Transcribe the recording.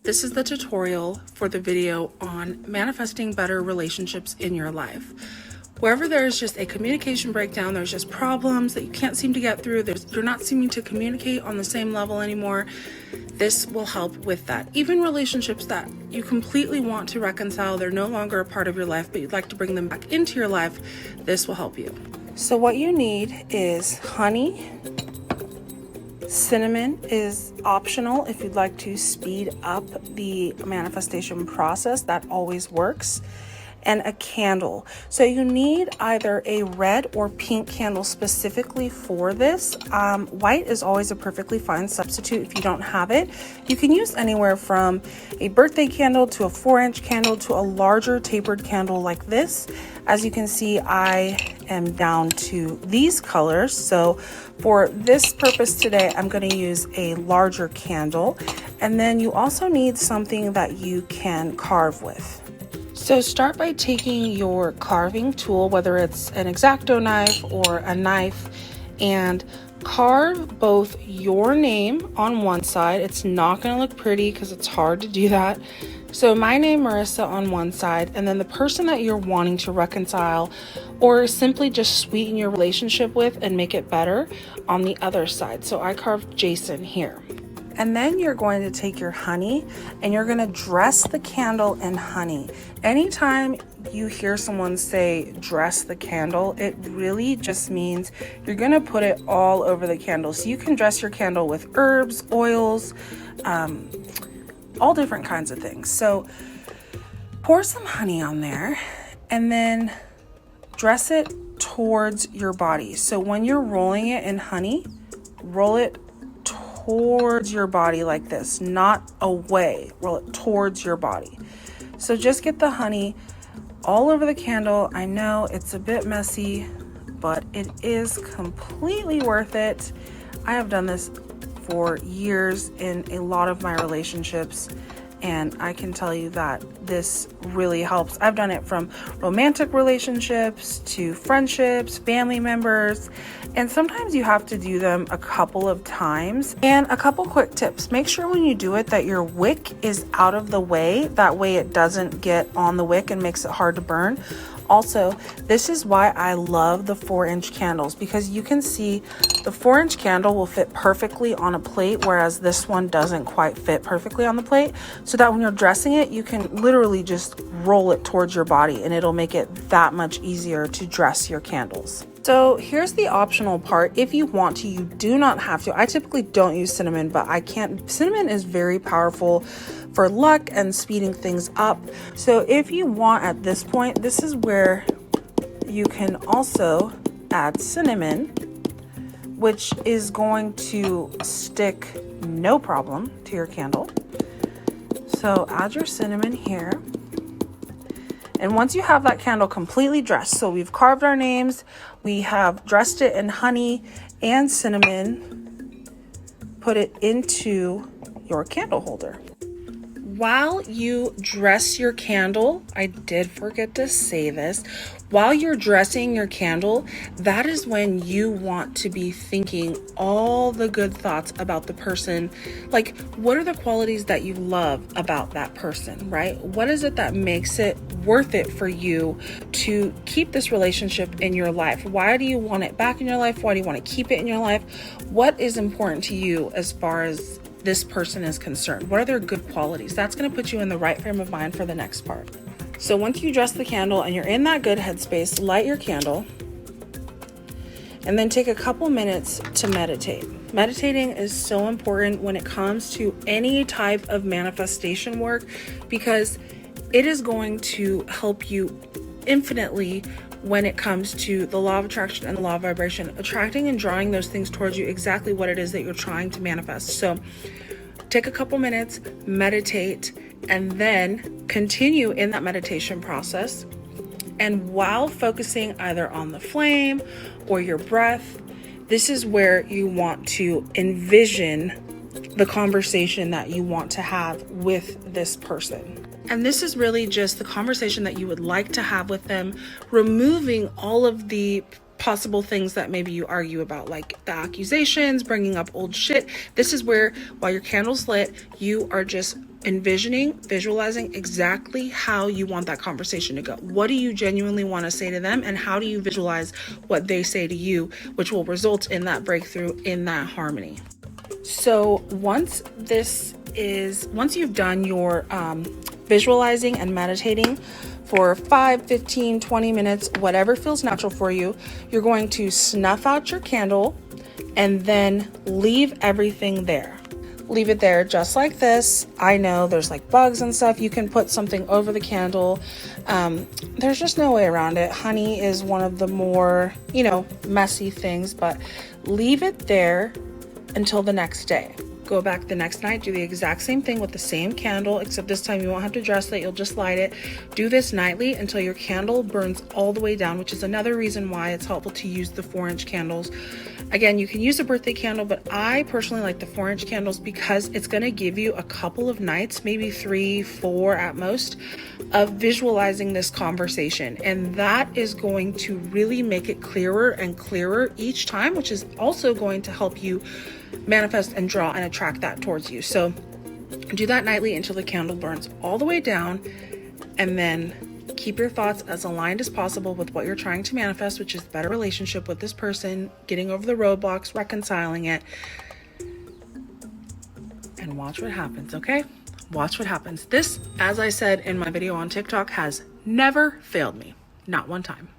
This is the tutorial for the video on manifesting better relationships in your life. Wherever there's just a communication breakdown, there's just problems that you can't seem to get through, you're not seeming to communicate on the same level anymore, this will help with that. Even relationships that you completely want to reconcile, they're no longer a part of your life, but you'd like to bring them back into your life, this will help you. So what you need is honey. Cinnamon is optional if you'd like to speed up the manifestation process, that always works. And a candle. So you need either a red or pink candle specifically for this. White is always a perfectly fine substitute if you don't have it. You can use anywhere from a birthday candle to a 4-inch candle to a larger tapered candle like this. As you can see, I am down to these colors. So for this purpose today, I'm going to use a larger candle. And then you also need something that you can carve with. So start by taking your carving tool, whether it's an X-Acto knife or a knife, and carve both your name on one side. It's not going to look pretty because it's hard to do that. So my name, Marissa, on one side, and then the person that you're wanting to reconcile or simply just sweeten your relationship with and make it better on the other side. So I carved Jason here. And then you're going to take your honey and you're going to dress the candle in honey. Anytime you hear someone say dress the candle, it really just means you're going to put it all over the candle. So you can dress your candle with herbs, oils, all different kinds of things. So pour some honey on there and then dress it towards your body. So when you're rolling it in honey, roll it towards your body like this, not away. Roll it towards your body. So just get the honey all over the candle. I know it's a bit messy, but it is completely worth it. I have done this for years in a lot of my relationships, and I can tell you that this really helps. I've done it from romantic relationships to friendships, family members, and sometimes you have to do them a couple of times. And a couple quick tips. Make sure when you do it that your wick is out of the way. That way it doesn't get on the wick and makes it hard to burn. Also, this is why I love the 4-inch candles, because you can see the 4-inch candle will fit perfectly on a plate, whereas this one doesn't quite fit perfectly on the plate, so that when you're dressing it, you can literally just roll it towards your body and it'll make it that much easier to dress your candles. So here's the optional part. If you want to, you do not have to. I typically don't use cinnamon, but I can't. Cinnamon is very powerful for luck and speeding things up. So if you want at this point, this is where you can also add cinnamon, which is going to stick no problem to your candle. So add your cinnamon here. And once you have that candle completely dressed, so we've carved our names, we have dressed it in honey and cinnamon, put it into your candle holder. While you dress your candle, I did forget to say this, while you're dressing your candle, that is when you want to be thinking all the good thoughts about the person. Like, what are the qualities that you love about that person, right? What is it that makes it worth it for you to keep this relationship in your life? Why do you want it back in your life? Why do you want to keep it in your life? What is important to you as far as this person is concerned? What are their good qualities? That's going to put you in the right frame of mind for the next part. So once you dress the candle and you're in that good headspace, light your candle and then take a couple minutes to meditate. Meditating is so important when it comes to any type of manifestation work, because it is going to help you infinitely when it comes to the law of attraction and the law of vibration, attracting and drawing those things towards you, exactly what it is that you're trying to manifest. So take a couple minutes, meditate, and then continue in that meditation process. And while focusing either on the flame or your breath, this is where you want to envision the conversation that you want to have with this person. And this is really just the conversation that you would like to have with them, removing all of the possible things that maybe you argue about, like the accusations, bringing up old shit. This is where, while your candle's lit, you are just envisioning, visualizing exactly how you want that conversation to go. What do you genuinely want to say to them, and how do you visualize what they say to you, which will result in that breakthrough, in that harmony. So once you've done your visualizing and meditating for 5, 15, 20 minutes, whatever feels natural for you, you're going to snuff out your candle and then leave everything there. Leave it there just like this. I know there's like bugs and stuff. You can put something over the candle. There's just no way around it. Honey is one of the more, messy things, but leave it there until the next day. Go back the next night, do the exact same thing with the same candle, except this time you won't have to dress it, you'll just light it. Do this nightly until your candle burns all the way down, which is another reason why it's helpful to use the 4-inch candles. Again, you can use a birthday candle, but I personally like the 4-inch candles because it's going to give you a couple of nights, maybe 3, 4 at most, of visualizing this conversation. And that is going to really make it clearer and clearer each time, which is also going to help you manifest and draw and attract that towards you. So do that nightly until the candle burns all the way down, and then keep your thoughts as aligned as possible with what you're trying to manifest, which is a better relationship with this person, getting over the roadblocks, reconciling it, and watch what happens. Okay, watch what happens. This, as I said in my video on TikTok, has never failed me, not one time.